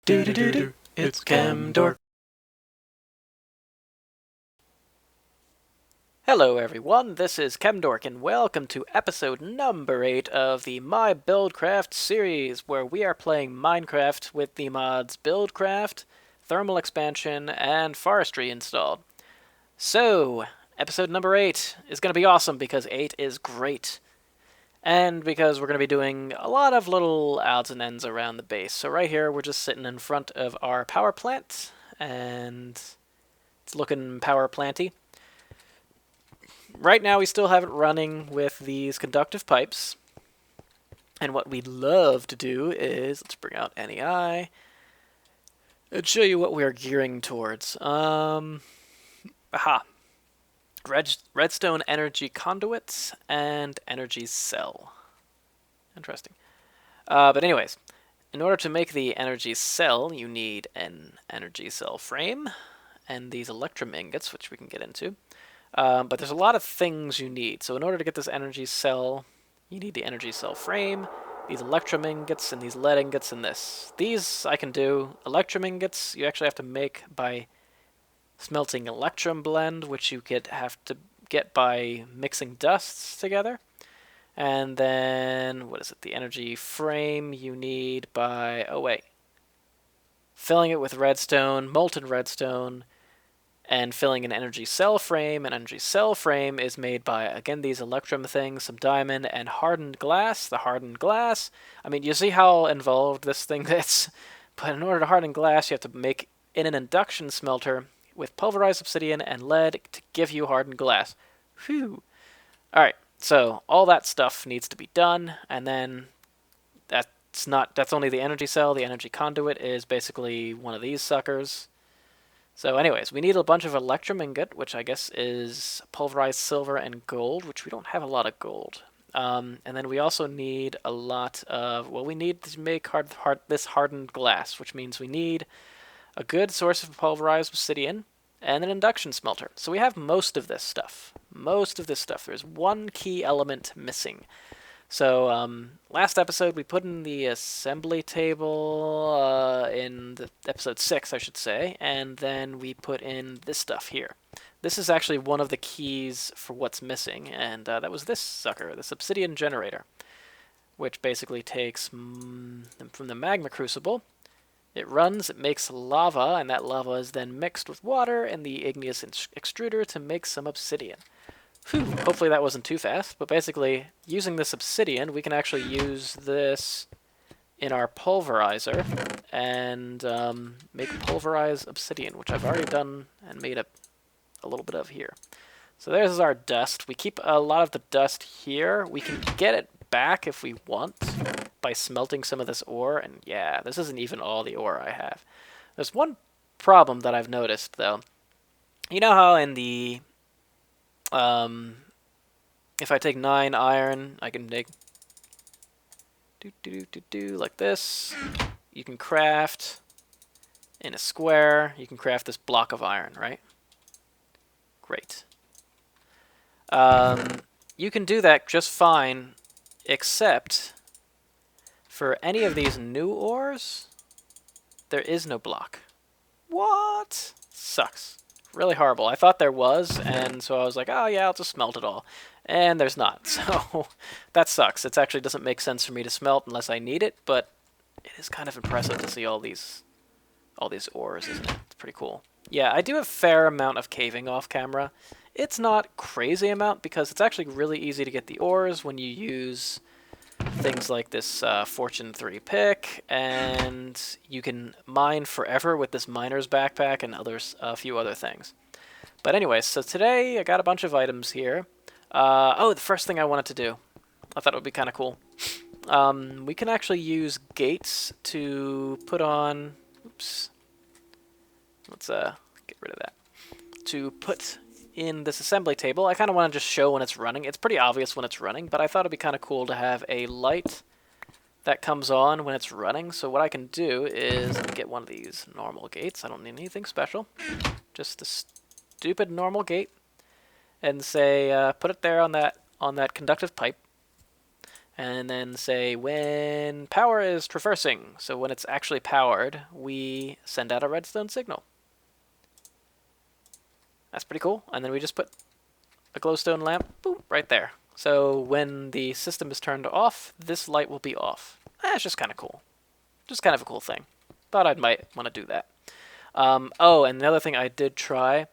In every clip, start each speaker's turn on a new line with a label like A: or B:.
A: Do do do do. It's Camdork.
B: Hello everyone, this is Chemdork and welcome to episode number 8 of the My Buildcraft series, where we are playing Minecraft with the mods Buildcraft, Thermal Expansion, and Forestry installed. So, episode number 8 is going to be awesome because 8 is great. And because we're going to be doing a lot of little odds and ends around the base. So right here we're just sitting in front of our power plant, and it's looking power planty. Right now we still have it running with these conductive pipes. And what we'd love to do is, let's bring out NEI and show you what we are gearing towards. Redstone energy conduits and energy cell. Interesting. But anyways, in order to make the energy cell, you need an energy cell frame and these electrum ingots, which we can get into. But there's a lot of things you need. So in order to get this energy cell, you need the energy cell frame, these electrum ingots, and these lead ingots, and this. These I can do. Electrum ingots you actually have to make by smelting electrum blend, which you have to get by mixing dusts together. And then, what is it, the energy frame you need by, filling it with redstone, molten redstone, and filling an energy cell frame. An energy cell frame is made by, again, these electrum things, some diamond, and hardened glass. The hardened glass, I mean, you see how involved this thing is? But in order to harden glass, you have to make in an induction smelter with pulverized obsidian and lead to give you hardened glass. Whew. Alright, so all that stuff needs to be done, and then that's only the energy cell. The energy conduit is basically one of these suckers. So anyways, we need a bunch of electrum ingot, which I guess is pulverized silver and gold, which we don't have a lot of gold. And then we also need a lot of, we need to make this hardened glass, which means we need a good source of pulverized obsidian and an induction smelter. So we have most of this stuff. There's one key element missing. So last episode we put in the assembly table in episode 6, I should say, and then we put in this stuff here. This is actually one of the keys for what's missing, and that was this sucker, this obsidian generator, which basically takes from the magma crucible. It runs, it makes lava, and that lava is then mixed with water and the igneous extruder to make some obsidian. Whew, hopefully that wasn't too fast, but basically, using this obsidian, we can actually use this in our pulverizer and make pulverized obsidian, which I've already done and made a little bit of here. So there's our dust. We keep a lot of the dust here. We can get it back if we want by smelting some of this ore, and yeah, this isn't even all the ore I have. There's one problem that I've noticed, though. You know how in the if I take 9 iron, I can make like this. You can craft in a square. You can craft this block of iron, right? Great. You can do that just fine, except for any of these new ores, there is no block. What? Sucks. Really horrible. I thought there was, and so I was like, oh yeah, I'll just smelt it all. And there's not, so that sucks. It actually doesn't make sense for me to smelt unless I need it, but it is kind of impressive to see all these ores, isn't it? It's pretty cool. Yeah, I do a fair amount of caving off camera. It's not crazy amount because it's actually really easy to get the ores when you use things like this Fortune 3 pick, and you can mine forever with this miner's backpack and a few other things. But anyways, so today I got a bunch of items here. The first thing I wanted to do, I thought it would be kind of cool. We can actually use gates to put on, oops, let's get rid of that, to put in this assembly table. I kind of want to just show when it's running. It's pretty obvious when it's running, but I thought it'd be kind of cool to have a light that comes on when it's running. So what I can do is get one of these normal gates. I don't need anything special. Just a stupid normal gate. And say, put it there on that conductive pipe. and then say when power is traversing. So when it's actually powered, we send out a redstone signal. That's pretty cool. And then we just put a glowstone lamp, boop, right there. So when the system is turned off, this light will be off. It's just kind of cool. Just kind of a cool thing. Thought I might want to do that. Oh, and the other thing I did try,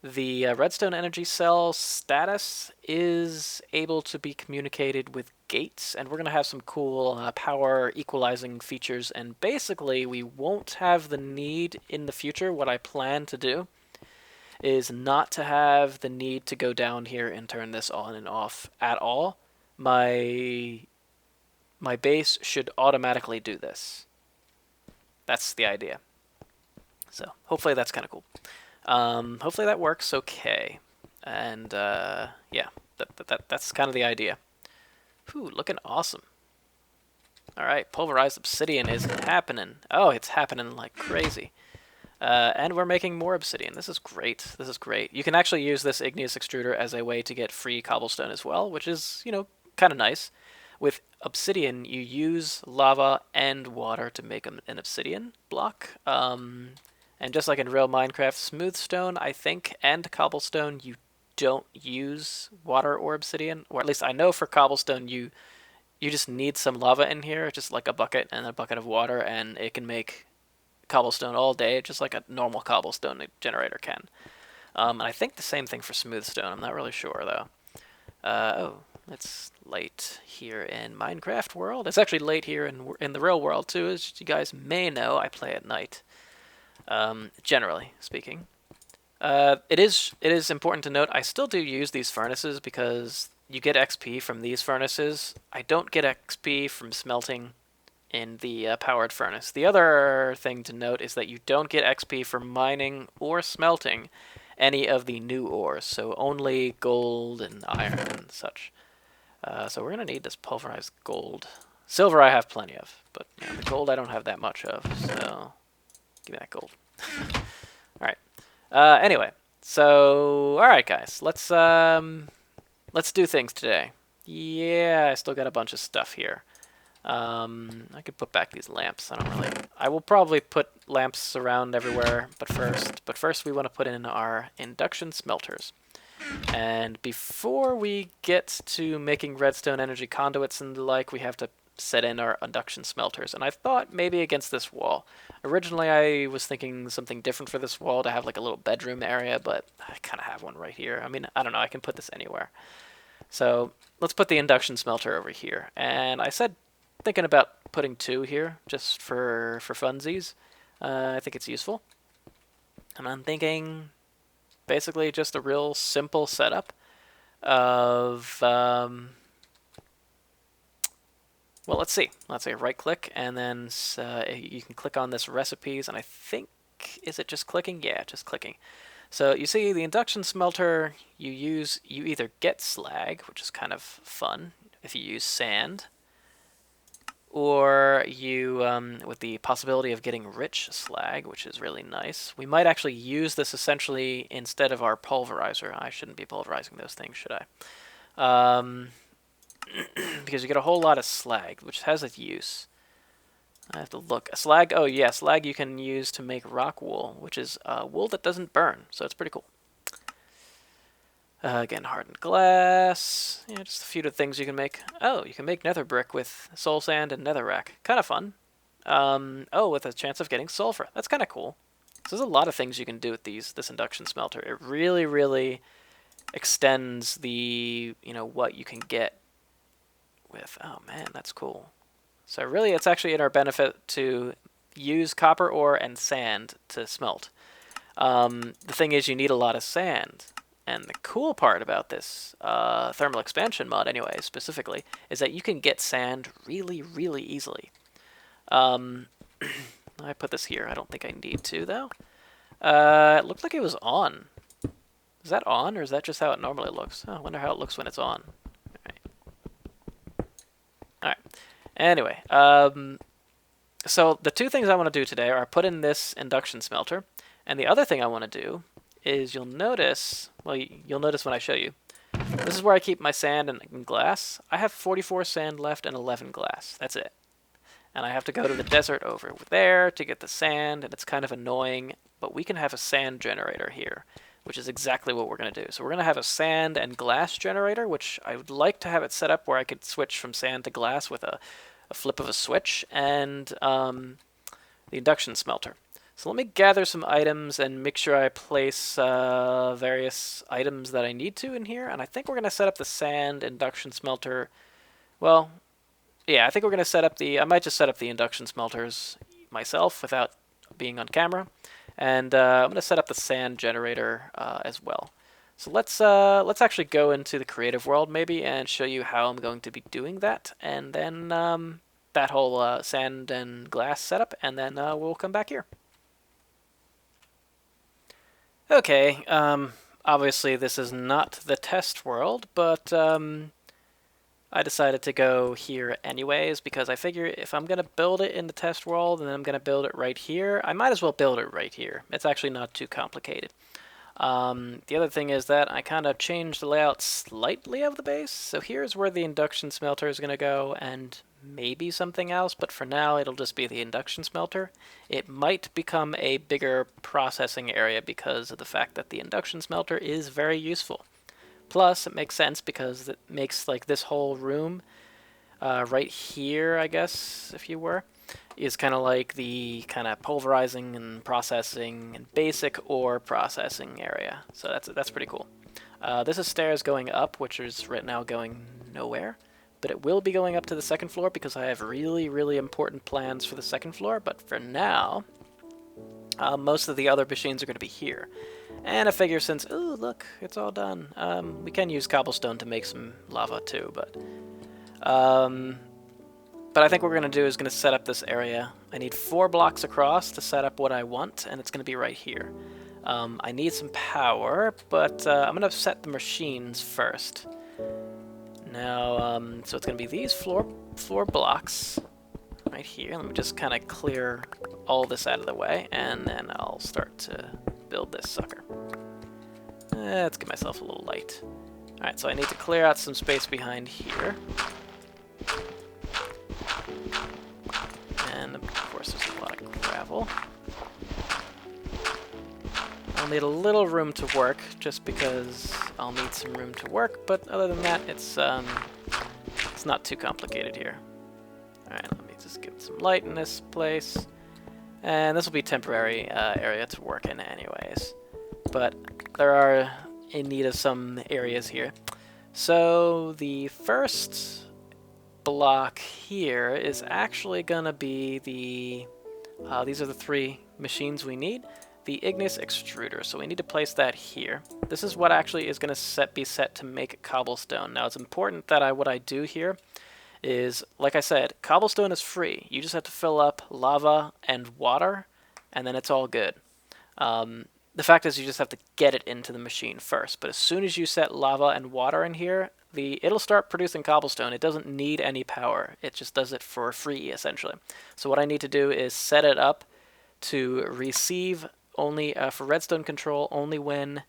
B: the redstone energy cell status is able to be communicated with gates, and we're going to have some cool power equalizing features, and basically we won't have the need in the future. What I plan to do is not to have the need to go down here and turn this on and off at all. My base should automatically do this. That's the idea. So hopefully that's kind of cool. Hopefully that works okay. And yeah, that's kind of the idea. Whew, looking awesome. All right, pulverized obsidian is happening. Oh, it's happening like crazy. And we're making more obsidian. This is great. This is great. You can actually use this igneous extruder as a way to get free cobblestone as well, which is, you know, kind of nice. With obsidian, you use lava and water to make an obsidian block. And just like in real Minecraft, smooth stone, I think, and cobblestone, you don't use water or obsidian. Or at least I know for cobblestone, you just need some lava in here, just like a bucket and a bucket of water, and it can make cobblestone all day, just like a normal cobblestone generator can. And I think the same thing for smooth stone. I'm not really sure, though. Oh, it's late here in Minecraft world. It's actually late here in the real world, too. As you guys may know, I play at night. Generally speaking. It is important to note I still do use these furnaces because you get XP from these furnaces. I don't get XP from smelting in the powered furnace. The other thing to note is that you don't get XP from mining or smelting any of the new ores, so only gold and iron and such. So we're going to need this pulverized gold. Silver I have plenty of, but you know, the gold I don't have that much of, so give me that gold. Alright. Anyway, so alright guys, let's do things today. Yeah, I still got a bunch of stuff here. I could put back these lamps. I will probably put lamps around everywhere, but first we want to put in our induction smelters. And before we get to making redstone energy conduits and the like, we have to set in our induction smelters. And I thought maybe against this wall. Originally I was thinking something different for this wall, to have like a little bedroom area, but I kind of have one right here. I mean, I don't know, I can put this anywhere. So let's put the induction smelter over here. And I said, thinking about putting 2 here, just for funsies. I think it's useful. And I'm thinking basically just a real simple setup of, well, let's see. Let's say right click, and then you can click on this recipes, and I think, is it just clicking? Yeah, just clicking. So you see the induction smelter, you either get slag, which is kind of fun if you use sand, or you, with the possibility of getting rich slag, which is really nice. We might actually use this essentially instead of our pulverizer. I shouldn't be pulverizing those things, should I? Because you get a whole lot of slag, which has its use. I have to look. Slag, oh yeah, slag you can use to make rock wool, which is wool that doesn't burn, so it's pretty cool. Again, hardened glass. Yeah, just a few of the things you can make. Oh, you can make nether brick with soul sand and netherrack. Kind of fun. Oh, with a chance of getting sulfur. That's kind of cool. So there's a lot of things you can do with this induction smelter. It really, really extends the, you know, what you can get with. Oh man, that's cool. So really, it's actually in our benefit to use copper ore and sand to smelt. The thing is, you need a lot of sand. And the cool part about this thermal expansion mod, anyway, specifically, is that you can get sand really, really easily. I put this here. I don't think I need to, though. It looked like it was on. Is that on, or is that just how it normally looks? Oh, I wonder how it looks when it's on. Alright. Anyway, so the 2 things I want to do today are put in this induction smelter, and the other thing I want to do is you'll notice when I show you, This is where I keep my sand and glass. I have 44 sand left and 11 glass. That's it. And I have to go to the desert over there to get the sand, and it's kind of annoying, but we can have a sand generator here, which is exactly what we're going to do. So we're going to have a sand and glass generator, which I would like to have it set up where I could switch from sand to glass with a flip of a switch, and the induction smelter. So let me gather some items and make sure I place various items that I need to in here, and I think we're going to set up the sand induction smelter. Well, yeah, I think we're going to set up I might just set up the induction smelters myself without being on camera. And I'm going to set up the sand generator as well. So let's actually go into the creative world maybe and show you how I'm going to be doing that. And then that whole sand and glass setup. And then we'll come back here. Okay, obviously this is not the test world, but I decided to go here anyways because I figure if I'm going to build it in the test world and then I'm going to build it right here, I might as well build it right here. It's actually not too complicated. The other thing is that I kind of changed the layout slightly of the base. So here's where the induction smelter is going to go and maybe something else, but for now it'll just be the induction smelter. It might become a bigger processing area because of the fact that the induction smelter is very useful. Plus, it makes sense because it makes like this whole room right here, I guess, if you were, is kind of like the kind of pulverizing and processing and basic ore processing area. So that's pretty cool. This is stairs going up, which is right now going nowhere. But it will be going up to the second floor because I have really, really important plans for the second floor. But for now, most of the other machines are going to be here. And I figure since, ooh, look, it's all done. We can use cobblestone to make some lava too, but I think what we're going to do is going to set up this area. I need 4 blocks across to set up what I want, and it's going to be right here. I need some power, but I'm going to set the machines first. Now, so it's going to be these floor blocks right here. Let me just kind of clear all this out of the way, and then I'll start to build this sucker. Let's give myself a little light. Alright, so I need to clear out some space behind here. And of course there's a lot of gravel. I'll need a little room to work, just because I'll need some room to work, but other than that, it's not too complicated here. Alright, let me just give it some light in this place. And this will be a temporary area to work in anyways. But there are in need of some areas here. So the first block here is actually going to be these are the 3 machines we need. The igneous extruder, so we need to place that here. This is what actually is going to be set to make cobblestone. Now it's important that what I do here is, like I said, cobblestone is free. You just have to fill up lava and water, and then it's all good. The fact is you just have to get it into the machine first, but as soon as you set lava and water in here, it'll start producing cobblestone. It doesn't need any power. It just does it for free, essentially. So what I need to do is set it up to receive only, for redstone control, only when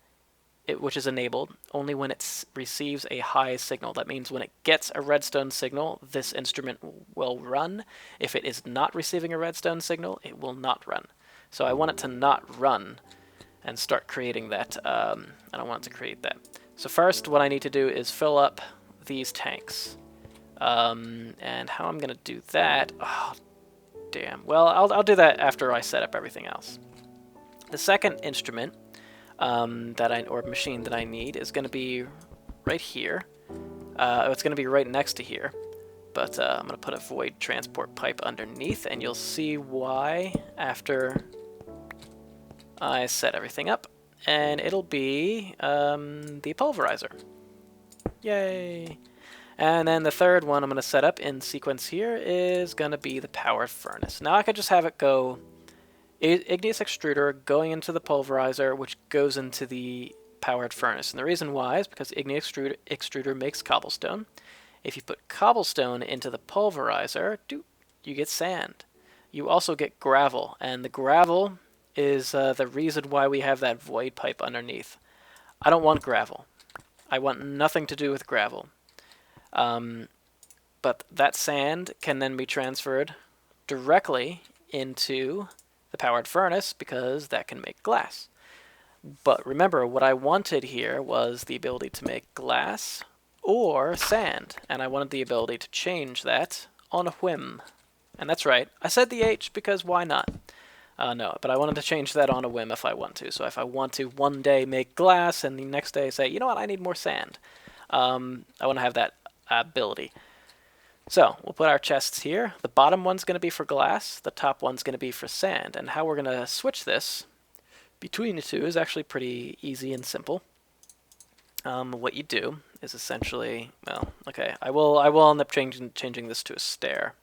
B: which is enabled, only when it receives a high signal. That means when it gets a redstone signal, this instrument will run. If it is not receiving a redstone signal, it will not run. So I want it to not run and start creating that. I don't want it to create that. So first, what I need to do is fill up these tanks. And how I'm going to do that, oh, damn. Well, I'll do that after I set up everything else. The second instrument or machine that I need is going to be right here. It's going to be right next to here, but I'm going to put a void transport pipe underneath, and you'll see why after I set everything up. And it'll be the pulverizer. Yay! And then the third one I'm going to set up in sequence here is going to be the powered furnace. Now I could just have it go igneous extruder going into the pulverizer, which goes into the powered furnace. And the reason why is because igneous extruder makes cobblestone. If you put cobblestone into the pulverizer, you get sand. You also get gravel, and the gravel is the reason why we have that void pipe underneath. I don't want gravel. I want nothing to do with gravel. But that sand can then be transferred directly into the powered furnace because that can make glass. But remember, what I wanted here was the ability to make glass or sand, and I wanted the ability to change that on a whim. And that's right, I said the H because why not? No, but I wanted to change that on a whim if I want to. So if I want to one day make glass and the next day say, you know what, I need more sand. I want to have that ability. So we'll put our chests here. The bottom one's going to be for glass. The top one's going to be for sand. And how we're going to switch this between the two is actually pretty easy and simple. What you do is essentially, well, okay, I will end up changing this to a stair.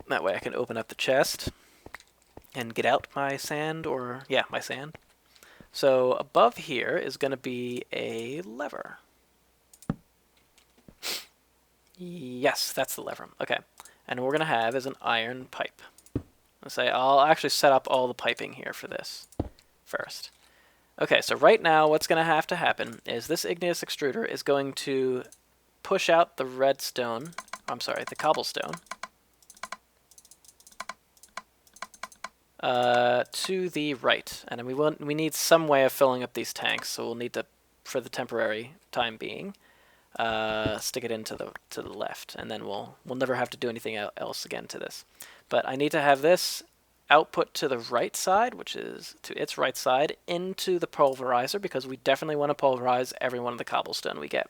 B: That way I can open up the chest and get out my sand, or yeah, my sand. So above here is going to be a lever. Yes, that's the lever. Okay, and what we're going to have is an iron pipe. I'll actually set up all the piping here for this first. Okay, so right now what's going to happen is this igneous extruder is going to push out the redstone, I'm sorry, the cobblestone, to the right. And we need some way of filling up these tanks, so we'll need to, for the temporary time being, stick it into the left, and then we'll never have to do anything else again to this. But I need to have this output to the right side, which is to its right side, into the pulverizer, because we definitely want to pulverize every one of the cobblestone we get,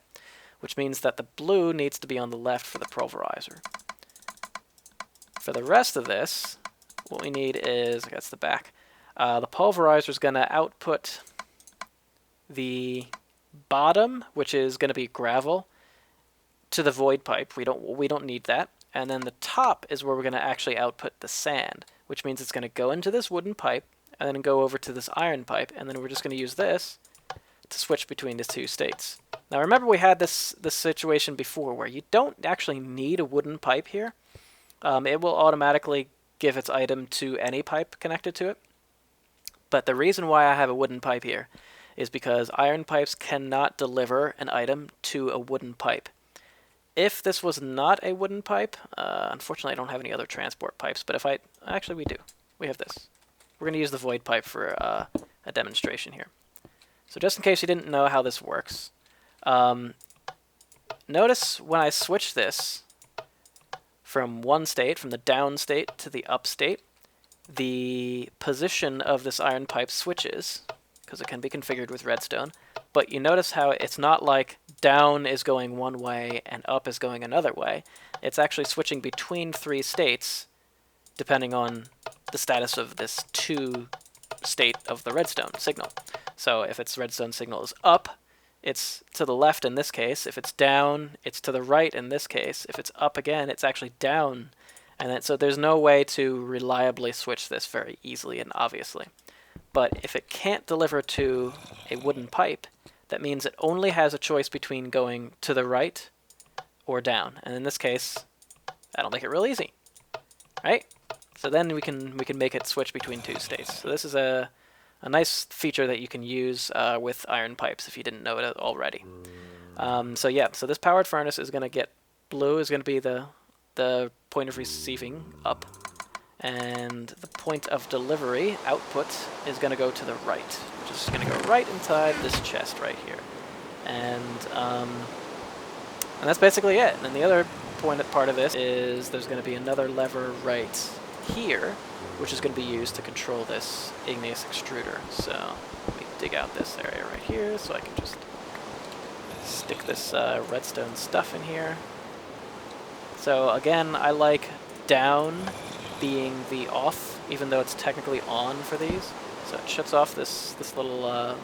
B: which means that the blue needs to be on the left for the pulverizer. For the rest of this, what we need is, I guess, the back. The pulverizer is going to output the bottom, which is going to be gravel, to the void pipe. We don't need that. And then the top is where we're going to actually output the sand, which means it's going to go into this wooden pipe and then go over to this iron pipe, and then we're just going to use this to switch between the two states. Now remember, we had this situation before where you don't actually need a wooden pipe here. It will automatically give its item to any pipe connected to it. But the reason why I have a wooden pipe here is because iron pipes cannot deliver an item to a wooden pipe. If this was not a wooden pipe, unfortunately I don't have any other transport pipes, but actually we do. We have this. We're going to use the void pipe for a demonstration here. So just in case you didn't know how this works, notice when I switch this from one state, from the down state to the up state, the position of this iron pipe switches, because it can be configured with redstone, but you notice how it's not like down is going one way and up is going another way. It's actually switching between three states depending on the status of this two state of the redstone signal. So if its redstone signal is up, it's to the left in this case. If it's down, it's to the right in this case. If it's up again, it's actually down. And then, so there's no way to reliably switch this very easily and obviously. But if it can't deliver to a wooden pipe, that means it only has a choice between going to the right or down. And in this case, that'll make it real easy, right? So then we can make it switch between two states. So this is a nice feature that you can use with iron pipes if you didn't know it already. So yeah, so this powered furnace is going to get blue is going to be the point of receiving up, and the point of delivery output is going to go to the right, which is going to go right inside this chest right here. And that's basically it. And the other part of this is there's going to be another lever right here, which is going to be used to control this igneous extruder. So let me dig out this area right here so I can just stick this redstone stuff in here. So again, I like down being the off, even though it's technically on for these. So it shuts off this little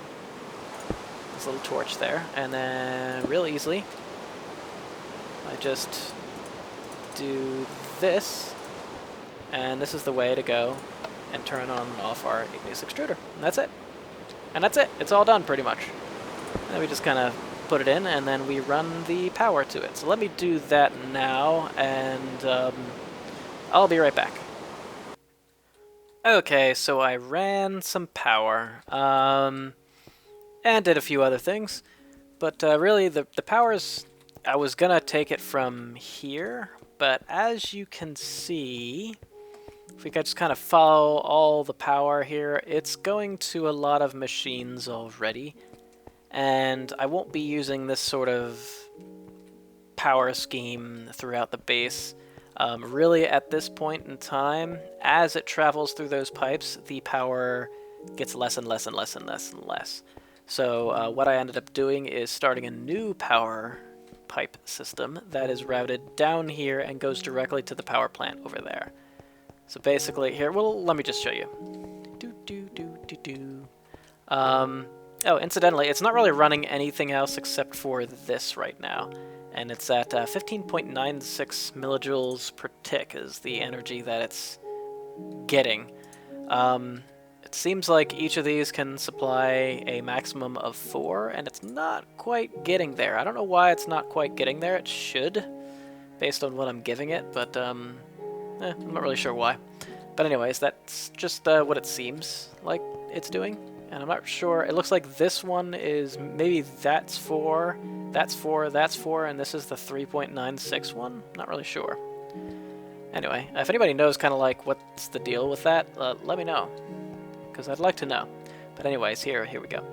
B: torch there, and then real easily, I just do this, and this is the way to go and turn on and off our igneous extruder, and that's it. And that's it. It's all done pretty much. And then we just kind of put it in, and then we run the power to it. So let me do that now, and I'll be right back. Okay, so I ran some power, and did a few other things, But really, the power's... I was gonna take it from here, but as you can see, if we could just kind of follow all the power here, it's going to a lot of machines already. And I won't be using this sort of power scheme throughout the base. Really, at this point in time, as it travels through those pipes, the power gets less and less and less and less and less. So what I ended up doing is starting a new power pipe system that is routed down here and goes directly to the power plant over there. So basically here, well, let me just show you. Oh, incidentally, it's not really running anything else except for this right now. And it's at 15.96 millijoules per tick is the energy that it's getting. It seems like each of these can supply a maximum of 4, and it's not quite getting there. I don't know why it's not quite getting there. It should, based on what I'm giving it, but I'm not really sure why. But anyways, that's just what it seems like it's doing. And I'm not sure. It looks like this one is maybe that's 4, that's 4, that's 4, and this is the 3.96 one. Not really sure. Anyway, if anybody knows kind of like what's the deal with that, let me know, because I'd like to know. But anyways, here we go.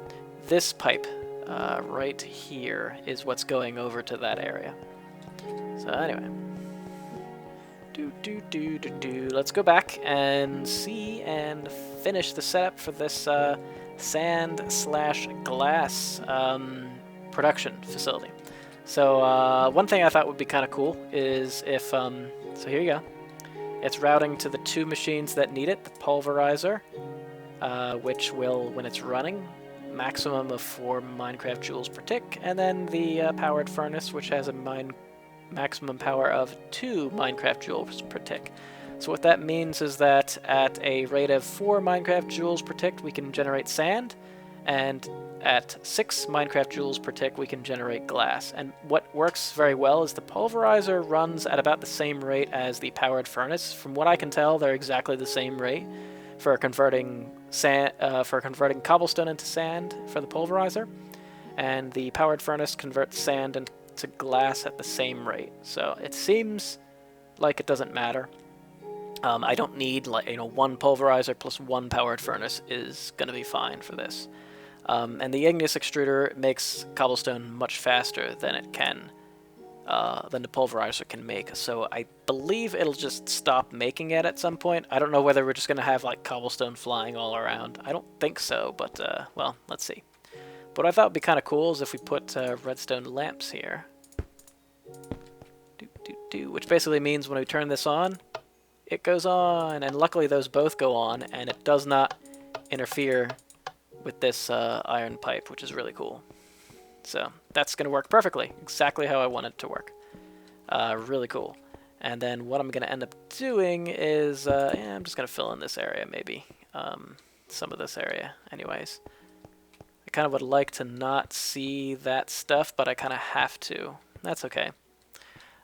B: This pipe right here is what's going over to that area. So anyway, let's go back and see and finish the setup for this sand/glass production facility. So one thing I thought would be kind of cool is if, so here you go. It's routing to the 2 machines that need it, the pulverizer, which will, when it's running, maximum of 4 Minecraft joules per tick, and then the powered furnace, which has a maximum power of 2 Minecraft joules per tick. So what that means is that at a rate of 4 Minecraft joules per tick, we can generate sand, and at 6 Minecraft joules per tick, we can generate glass. And what works very well is the pulverizer runs at about the same rate as the powered furnace. From what I can tell, they're exactly the same rate for converting sand, for converting cobblestone into sand for the pulverizer, and the powered furnace converts sand into glass at the same rate. So it seems like it doesn't matter. I don't need, like, 1 pulverizer plus 1 powered furnace is going to be fine for this. And the igneous extruder makes cobblestone much faster than it can, than the pulverizer can make. So I believe it'll just stop making it at some point. I don't know whether we're just going to have like cobblestone flying all around. I don't think so, but well, let's see. But what I thought would be kind of cool is if we put redstone lamps here. Which basically means when we turn this on, it goes on, and luckily those both go on, and it does not interfere with this iron pipe, which is really cool. So that's going to work perfectly, exactly how I want it to work. Really cool. And then what I'm going to end up doing is, yeah, I'm just going to fill in this area maybe, some of this area anyways. I kind of would like to not see that stuff, but I kind of have to. That's okay.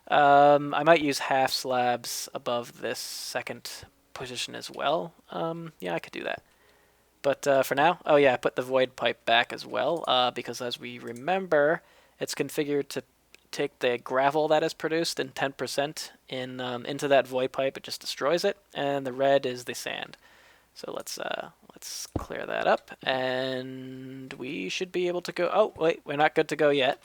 B: I might use half slabs above this second position as well. Yeah, I could do that. But for now, oh yeah, I put the void pipe back as well, because as we remember, it's configured to take the gravel that is produced and 10% into that void pipe. It just destroys it, and the red is the sand. So let's clear that up, and we should be able to go. Oh wait, we're not good to go yet.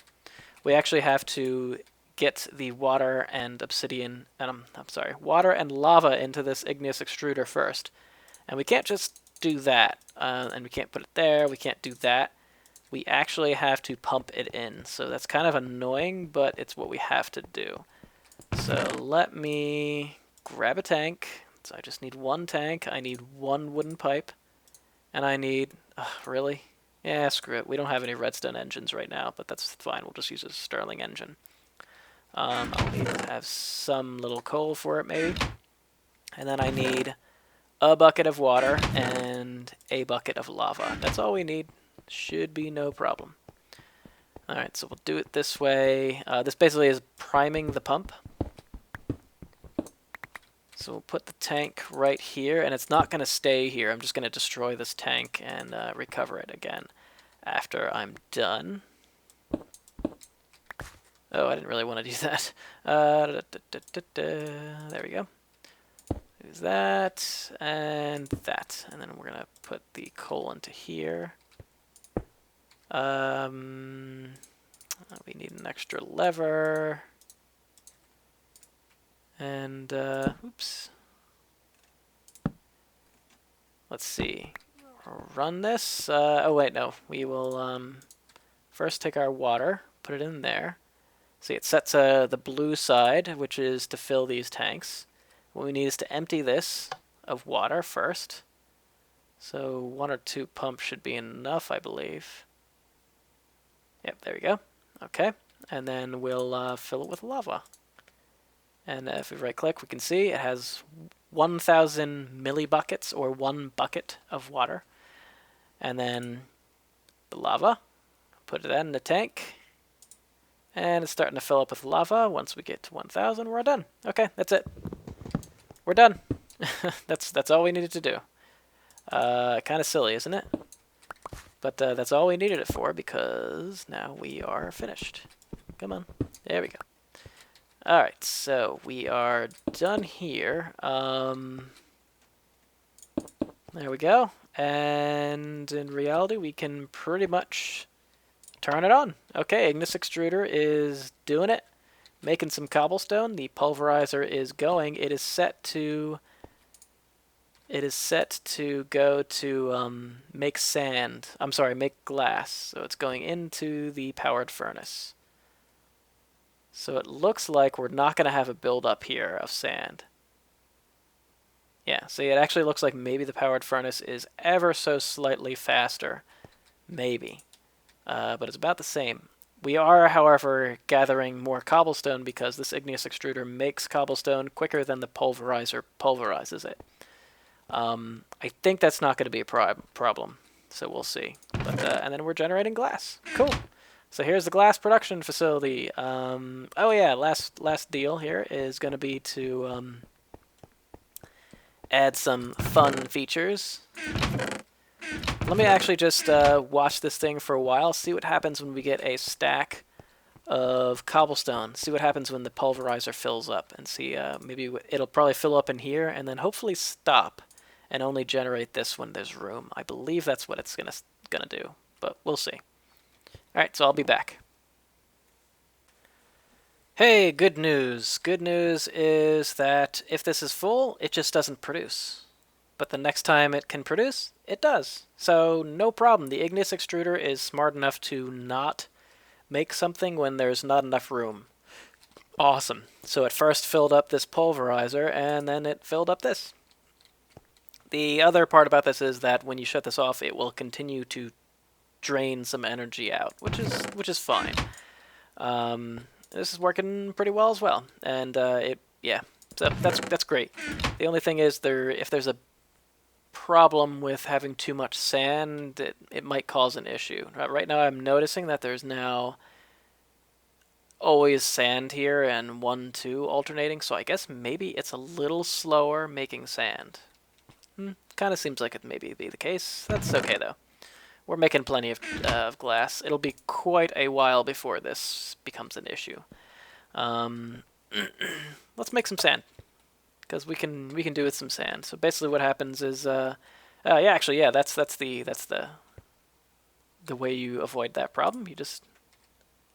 B: We actually have to get the water and obsidian, and I'm sorry, water and lava into this igneous extruder first, and we can't just do that, and we can't put it there. We can't do that. We actually have to pump it in, so that's kind of annoying, but it's what we have to do. So let me grab a tank. So I just need 1 tank. I need 1 wooden pipe, and I need, really? Yeah, screw it. We don't have any redstone engines right now, but that's fine. We'll just use a Stirling engine. I'll need to have some little coal for it, maybe. And then I need a bucket of water and a bucket of lava. That's all we need. Should be no problem. Alright, so we'll do it this way. This basically is priming the pump. So we'll put the tank right here, and it's not going to stay here. I'm just going to destroy this tank and recover it again after I'm done. Oh, I didn't really want to do that. There we go. Use that and that, and then we're gonna put the coal into here. We need an extra lever, and oops. Let's see. Run this. Oh wait, no. We will first take our water, put it in there. See, it sets the blue side, which is to fill these tanks. What we need is to empty this of water first. So 1 or 2 pumps should be enough, I believe. Yep, there we go. Okay, and then we'll fill it with lava. And if we right-click, we can see it has 1,000 millibuckets, or 1 bucket of water. And then the lava, put it in the tank. And it's starting to fill up with lava. Once we get to 1,000, we're done. Okay, that's it. We're done. that's all we needed to do. Kind of silly, isn't it? But that's all we needed it for, because now we are finished. Come on. There we go. Alright, so we are done here. There we go. And in reality, we can pretty much turn it on. Okay, Ignis Extruder is doing it. Making some cobblestone. The pulverizer is going. It is set to go to make sand. I'm sorry, make glass. So it's going into the powered furnace. So it looks like we're not going to have a build-up here of sand. Yeah, see, it actually looks like maybe the powered furnace is ever so slightly faster. Maybe. But it's about the same. We are, however, gathering more cobblestone because this igneous extruder makes cobblestone quicker than the pulverizer pulverizes it. I think that's not going to be a problem, so we'll see. But and then we're generating glass. Cool. So here's the glass production facility. Oh yeah, last deal here is going to be to add some fun features. Let me actually just watch this thing for a while, see what happens when we get a stack of cobblestone, see what happens when the pulverizer fills up, and see maybe it'll probably fill up in here and then hopefully stop and only generate this when there's room. I believe that's what it's gonna do, but we'll see. Alright, so I'll be back. Hey, good news. Good news is that if this is full, it just doesn't produce. But the next time it can produce, it does. So no problem. The igneous extruder is smart enough to not make something when there's not enough room. Awesome. So it first filled up this pulverizer, and then it filled up this. The other part about this is that when you shut this off, it will continue to drain some energy out, which is fine. This is working pretty well as well, and yeah, so that's great. The only thing is if there's a problem with having too much sand, it might cause an issue. Right now I'm noticing that there's now always sand here and 1, 2 alternating, so I guess maybe it's a little slower making sand. Kind of seems like it maybe be the case. That's okay though. We're making plenty of glass. It'll be quite a while before this becomes an issue. Let's make some sand, because we can do with some sand. So basically, what happens is, yeah, actually, yeah, that's the way you avoid that problem. You just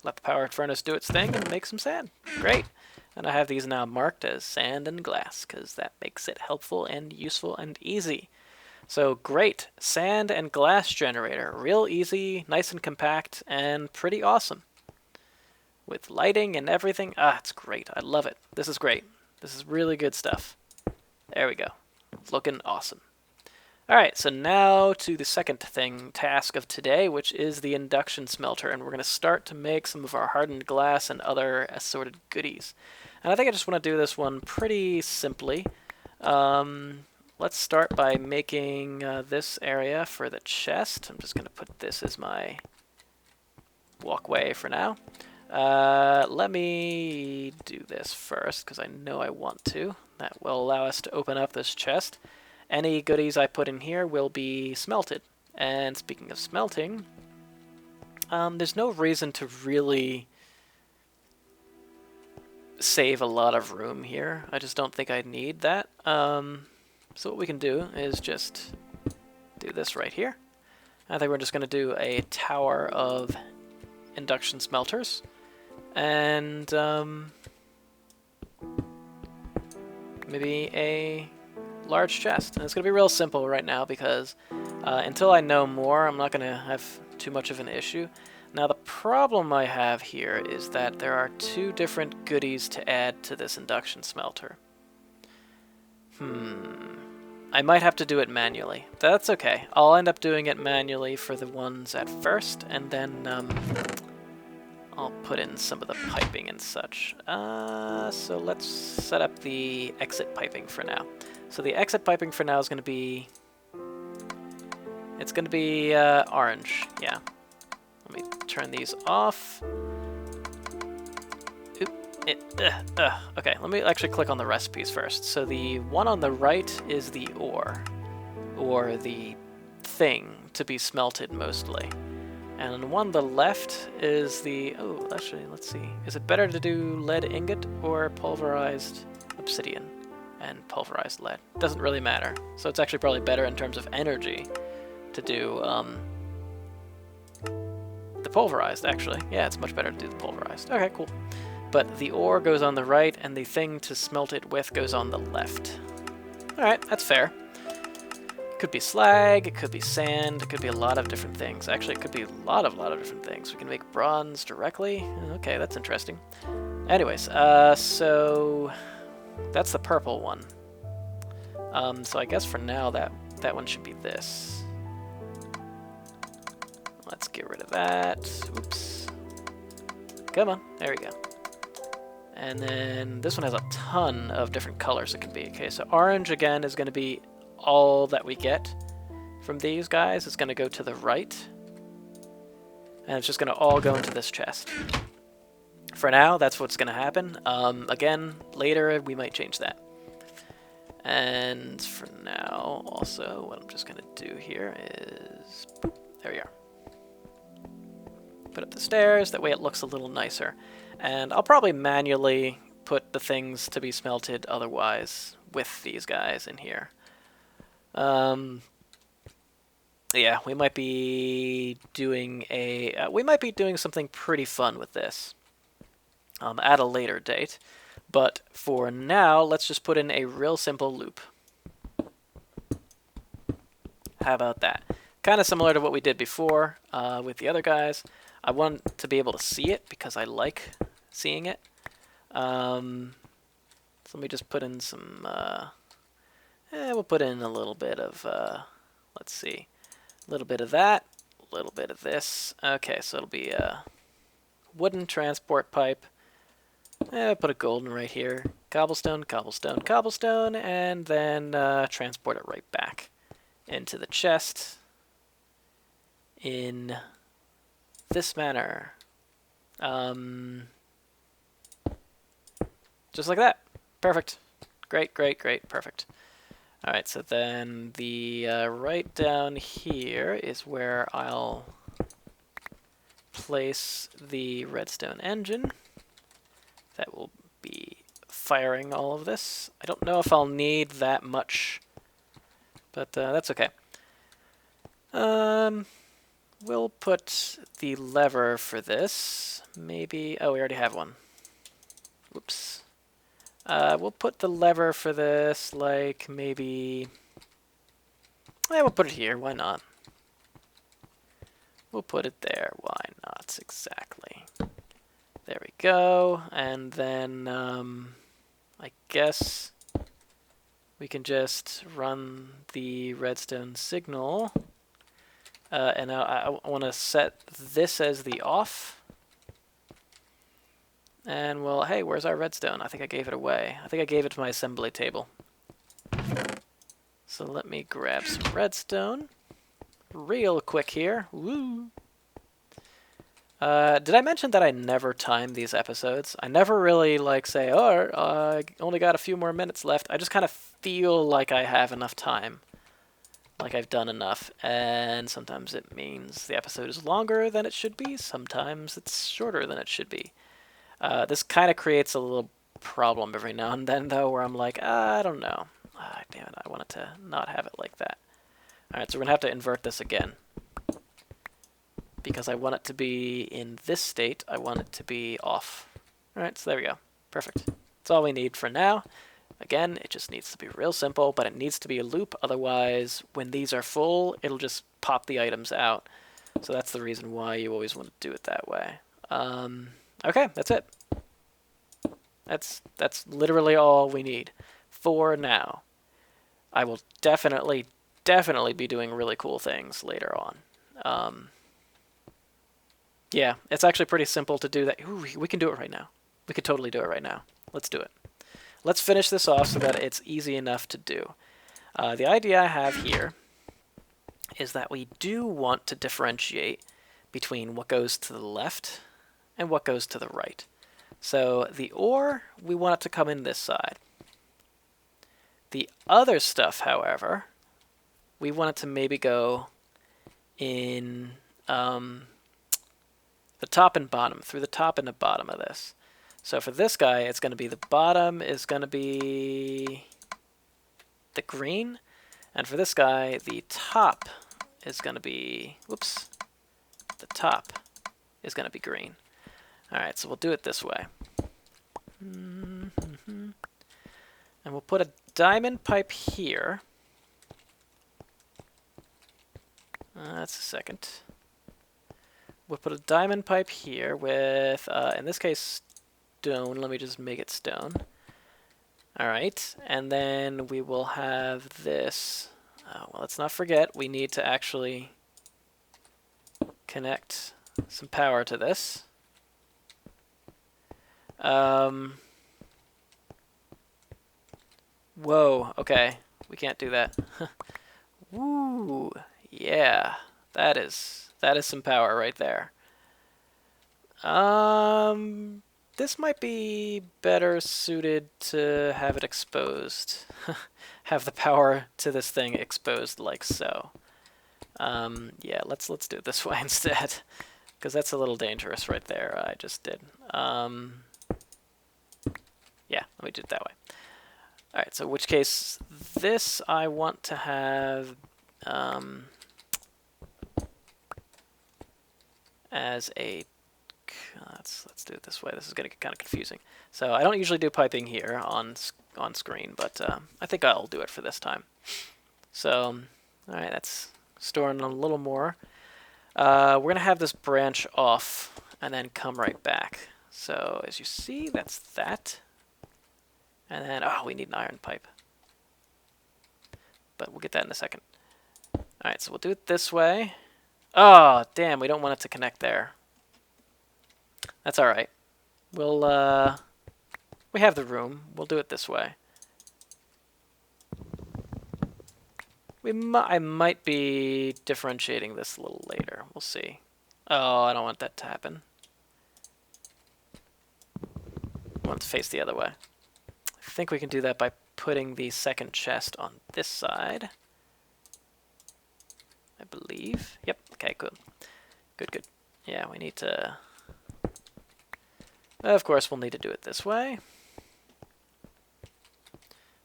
B: let the powered furnace do its thing and make some sand. Great. And I have these now marked as sand and glass, because that makes it helpful and useful and easy. So great, sand and glass generator, real easy, nice and compact, and pretty awesome. With lighting and everything, it's great, I love it. This is great, this is really good stuff. There we go, looking awesome. Alright, so now to the second task of today, which is the induction smelter, and we're going to start to make some of our hardened glass and other assorted goodies. And I think I just want to do this one pretty simply. Let's start by making this area for the chest. I'm just going to put this as my walkway for now. Let me do this first, because I know I want to. That will allow us to open up this chest. Any goodies I put in here will be smelted. And speaking of smelting, There's no reason to really save a lot of room here. I just don't think I need that. So what we can do is just do this right here. I think we're just going to do a tower of induction smelters. And maybe a large chest. And it's going to be real simple right now because until I know more, I'm not going to have too much of an issue. Now the problem I have here is that there are 2 different goodies to add to this induction smelter. I might have to do it manually. That's okay. I'll end up doing it manually for the ones at first, and then I'll put in some of the piping and such. So let's set up the exit piping for now. So the exit piping for now is going to be... It's going to be orange, yeah. Let me turn these off. Okay, let me actually click on the recipes first. So the one on the right is the ore, or the thing to be smelted mostly. And the one on the left is the... Oh, actually, let's see. Is it better to do lead ingot or pulverized obsidian and pulverized lead? Doesn't really matter. So it's actually probably better in terms of energy to do the pulverized, actually. Yeah, it's much better to do the pulverized. Okay, cool. But the ore goes on the right, and the thing to smelt it with goes on the left. Alright, that's fair. It could be slag, it could be sand, it could be a lot of different things. Actually, it could be a lot of different things. We can make bronze directly. Okay, that's interesting. Anyways, so that's the purple one. So I guess for now that one should be this. Let's get rid of that. Oops. Come on, there we go. And then this one has a ton of different colors it can be. Okay, so orange again is going to be all that we get from these guys. It's going to go to the right. And it's just going to all go into this chest. For now, that's what's going to happen. Again, later we might change that. And for now, also, what I'm just going to do here is... Boop, there we are. Put up the stairs, that way it looks a little nicer. And I'll probably manually put the things to be smelted otherwise with these guys in here. Yeah, we might be doing something pretty fun with this at a later date. But for now, let's just put in a real simple loop. How about that? Kind of similar to what we did before with the other guys. I want to be able to see it because I like seeing it. So let me just put in some... we'll put in a little bit of... let's see. A little bit of that. A little bit of this. Okay, so it'll be a wooden transport pipe. Put a golden right here. Cobblestone, cobblestone, cobblestone. And then transport it right back into the chest in this manner. Just like that. Perfect. Great, great, great. Perfect. Alright, so then the right down here is where I'll place the redstone engine. That will be firing all of this. I don't know if I'll need that much, but that's okay. We'll put the lever for this. Maybe... Oh, we already have one. Whoops. We'll put the lever for this, like, maybe... we'll put it here. Why not? We'll put it there. Why not? Exactly. There we go. And then, I guess we can just run the redstone signal. And I want to set this as the off. And, well, hey, where's our redstone? I think I gave it away. I think I gave it to my assembly table. So let me grab some redstone. Real quick here. Woo! Did I mention that I never time these episodes? I never really, like, say, oh, I only got a few more minutes left. I just kind of feel like I have enough time. like I've done enough, and sometimes it means the episode is longer than it should be, sometimes it's shorter than it should be. This kind of creates a little problem every now and then, though, where I'm like, I don't know. Damn it, I wanted to not have it like that. Alright, so we're going to have to invert this again. Because I want it to be in this state, I want it to be off. Alright, so there we go. Perfect. That's all we need for now. Again, it just needs to be real simple, but it needs to be a loop, otherwise when these are full, it'll just pop the items out. So that's the reason why you always want to do it that way. Okay, that's it. That's literally all we need for now. I will definitely be doing really cool things later on. Yeah, it's actually pretty simple to do that. Ooh, we can do it right now. We could totally do it right now. Let's do it. Let's finish this off so that it's easy enough to do. The idea I have here is that we do want to differentiate between what goes to the left and what goes to the right. So the ore, we want it to come in this side. The other stuff, however, we want it to maybe go in the top and bottom, through the top and the bottom of this. So for this guy, it's going to be the bottom is going to be the green, and for this guy, the top is going to be, whoops, the top is going to be green. Alright, so we'll do it this way. And we'll put a diamond pipe here. That's a second. We'll put a diamond pipe here with, in this case, stone. Let me just make it stone. Alright, and then we will have this. Well, let's not forget, we need to actually connect some power to this. Whoa, okay. We can't do that. Woo, yeah. That is some power right there. This might be better suited to have it exposed. Have the power to this thing exposed like so. Yeah, let's do it this way instead, because that's a little dangerous right there. I just did. Yeah, let me do it that way. All right, so in which case this I want to have as a. Let's do it this way. This is going to get kind of confusing. So I don't usually do piping here on screen, but I think I'll do it for this time. So, all right, that's storing a little more. We're going to have this branch off and then come right back. So as you see, that's that. And then, oh, we need an iron pipe. But we'll get that in a second. All right, so we'll do it this way. Oh, damn, we don't want it to connect there. That's all right. We'll, we have the room. We'll do it this way. I might be differentiating this a little later. We'll see. Oh, I don't want that to happen. I want it to face the other way. I think we can do that by putting the second chest on this side. I believe. Yep. Okay, good. Good. Yeah, we need to... Of course, we'll need to do it this way.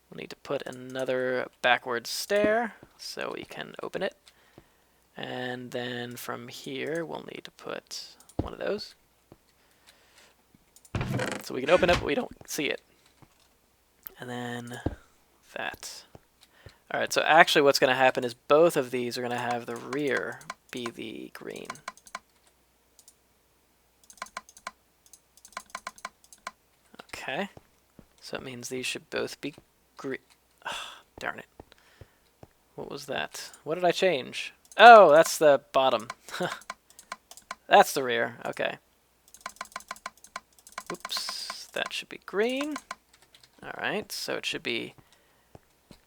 B: We'll need to put another backwards stair so we can open it. And then from here, we'll need to put one of those. So we can open it, but we don't see it. And then that. Alright, so actually what's going to happen is both of these are going to have the rear be the green. Okay. So it means these should both be green. Oh, darn it. What was that? What did I change? Oh, that's the bottom. That's the rear. Okay. Oops. That should be green. Alright, so it should be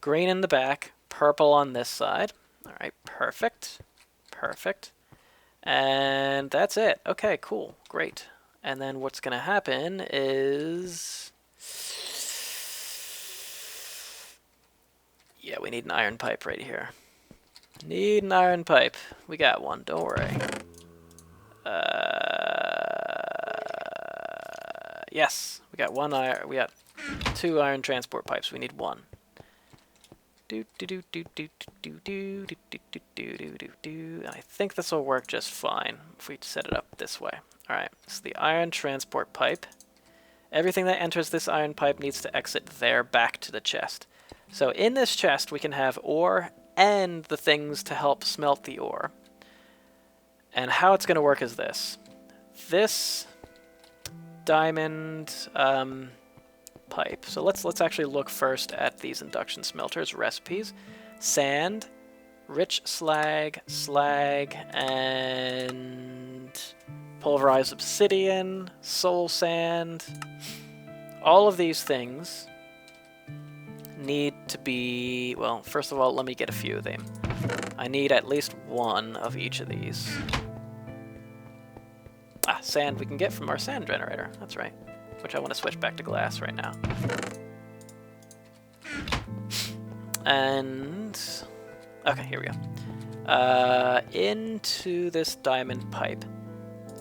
B: green in the back, purple on this side. Alright, perfect. Perfect. And that's it. Okay, cool. Great. And then what's going to happen is... Yeah, we need an iron pipe right here. Need an iron pipe. We got one, don't worry. Yes, we got one iron. We got 2 iron transport pipes. We need 1. Do do do do do do do do do do do do do do. And I think this will work just fine if we set it up this way. All right, so the iron transport pipe. Everything that enters this iron pipe needs to exit there back to the chest. So in this chest we can have ore and the things to help smelt the ore. And how it's going to work is this. This diamond pipe. So let's actually look first at these induction smelters recipes. Sand, rich slag, and pulverized obsidian, soul sand. All of these things need to be, well, first of all, let me get a few of them. I need at least 1 of each of these. Ah, sand we can get from our sand generator, that's right. Which I want to switch back to glass right now. And, okay, here we go. Into this diamond pipe.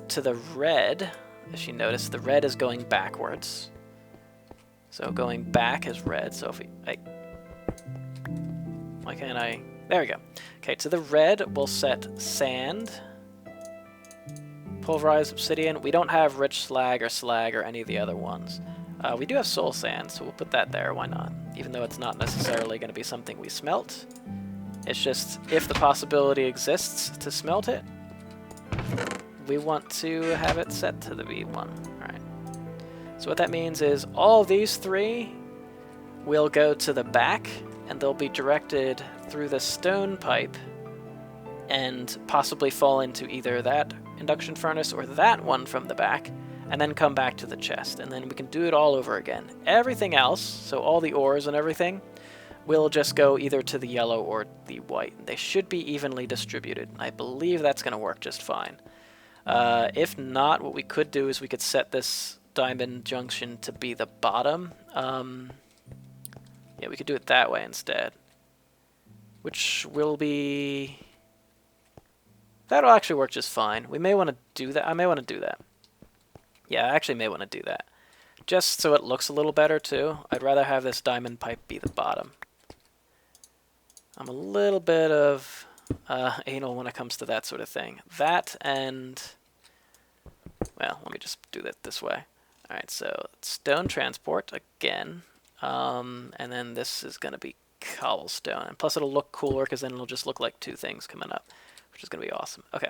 B: To the red, as you notice, the red is going backwards. So going back is red, so if we, why can't I, there we go. Okay, to the red, we'll set sand, pulverized obsidian. We don't have rich slag or any of the other ones. We do have soul sand, so we'll put that there, why not? Even though it's not necessarily going to be something we smelt. It's just, if the possibility exists to smelt it, we want to have it set to the B1. Alright. So what that means is all these 3 will go to the back, and they'll be directed through the stone pipe and possibly fall into either that induction furnace or that one from the back, and then come back to the chest. And then we can do it all over again. Everything else, so all the ores and everything, will just go either to the yellow or the white. They should be evenly distributed. I believe that's going to work just fine. If not, what we could do is we could set this diamond junction to be the bottom. Yeah, we could do it that way instead. Which will be... That'll actually work just fine. We may want to do that. I may want to do that. Yeah, I actually may want to do that. Just so it looks a little better too. I'd rather have this diamond pipe be the bottom. I'm a little bit of anal when it comes to that sort of thing. That and... Well, let me just do that this way. Alright, so stone transport again. And then this is going to be cobblestone. And plus it'll look cooler because then it'll just look like 2 things coming up, which is going to be awesome. Okay,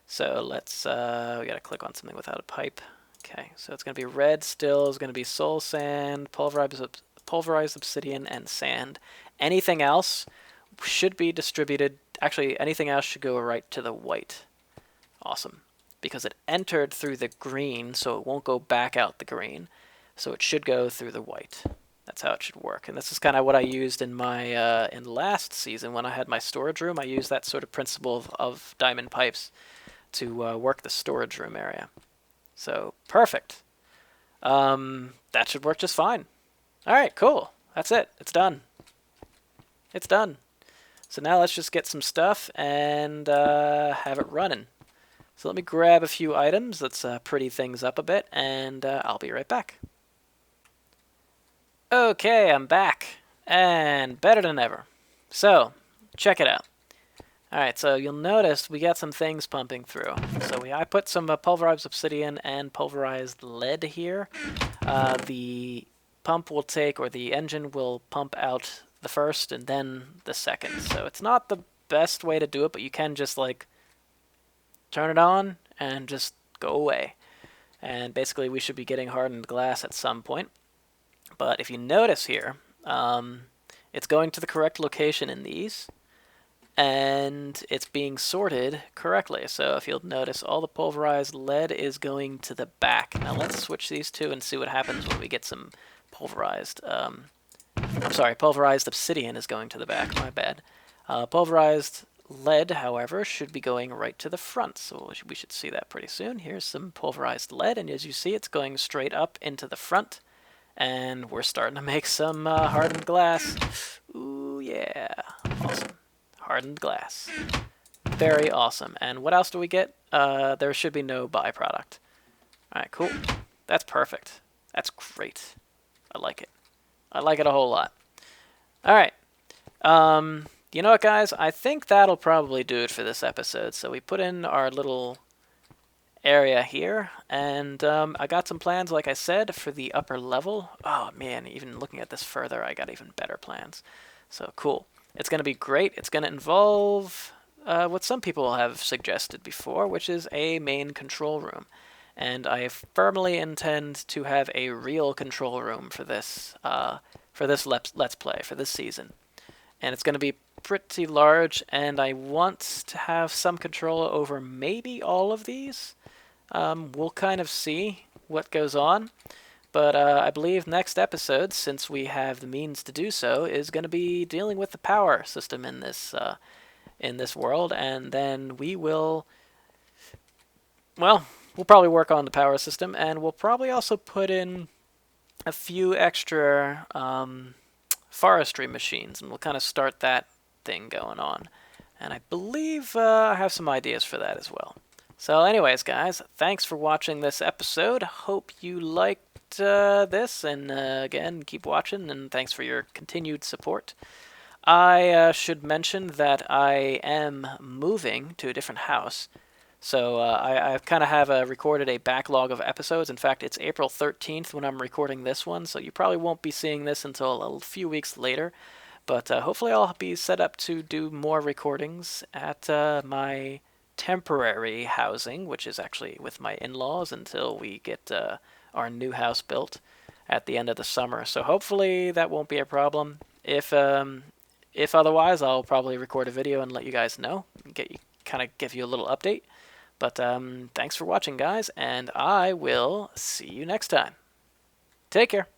B: so let's, we got to click on something without a pipe. Okay, so it's going to be red still, is going to be soul sand, pulverized obsidian, and sand. Anything else should be distributed, actually anything else should go right to the white. Awesome. Because it entered through the green, so it won't go back out the green. So it should go through the white. That's how it should work. And this is kind of what I used in my in last season when I had my storage room. I used that sort of principle of diamond pipes to work the storage room area. So perfect. That should work just fine. All right, cool. That's it. It's done. It's done. So now let's just get some stuff and have it running. So let me grab a few items. Let's pretty things up a bit, and I'll be right back. Okay, I'm back, and better than ever. So, check it out. Alright, so you'll notice we got some things pumping through. So I put some pulverized obsidian and pulverized lead here. The pump will take, or the engine will pump out the first and then the second. So it's not the best way to do it, but you can just like turn it on and just go away. And basically we should be getting hardened glass at some point. But if you notice here, it's going to the correct location in these, and it's being sorted correctly. So if you'll notice, all the pulverized lead is going to the back. Now let's switch these two and see what happens when we get some pulverized, I'm sorry, pulverized obsidian is going to the back, my bad. Pulverized lead, however, should be going right to the front, so we should see that pretty soon. Here's some pulverized lead, and as you see, it's going straight up into the front. And we're starting to make some hardened glass. Ooh, yeah. Awesome. Hardened glass. Very awesome. And what else do we get? There should be no byproduct. Alright, cool. That's perfect. That's great. I like it. I like it a whole lot. Alright. You know what, guys? I think that'll probably do it for this episode. So we put in our little area here, and I got some plans, like I said, for the upper level. Oh man, even looking at this further, I got even better plans. So cool. It's going to be great. It's going to involve what some people have suggested before, which is a main control room. And I firmly intend to have a real control room for this Let's Play, for this season. And it's going to be pretty large, and I want to have some control over maybe all of these. We'll kind of see what goes on, but I believe next episode, since we have the means to do so, is going to be dealing with the power system in this world, and then we will, well, we'll probably work on the power system, and we'll probably also put in a few extra forestry machines, and we'll kind of start that thing going on. And I believe I have some ideas for that as well. So anyways, guys, thanks for watching this episode. Hope you liked this, and again, keep watching, and thanks for your continued support. I should mention that I am moving to a different house. So I kind of have recorded a backlog of episodes. In fact, it's April 13th when I'm recording this one, so you probably won't be seeing this until a few weeks later. But hopefully I'll be set up to do more recordings at my temporary housing, which is actually with my in-laws until we get our new house built at the end of the summer. So hopefully that won't be a problem. If otherwise, I'll probably record a video and let you guys know, kind of give you a little update. But thanks for watching, guys, and I will see you next time. Take care.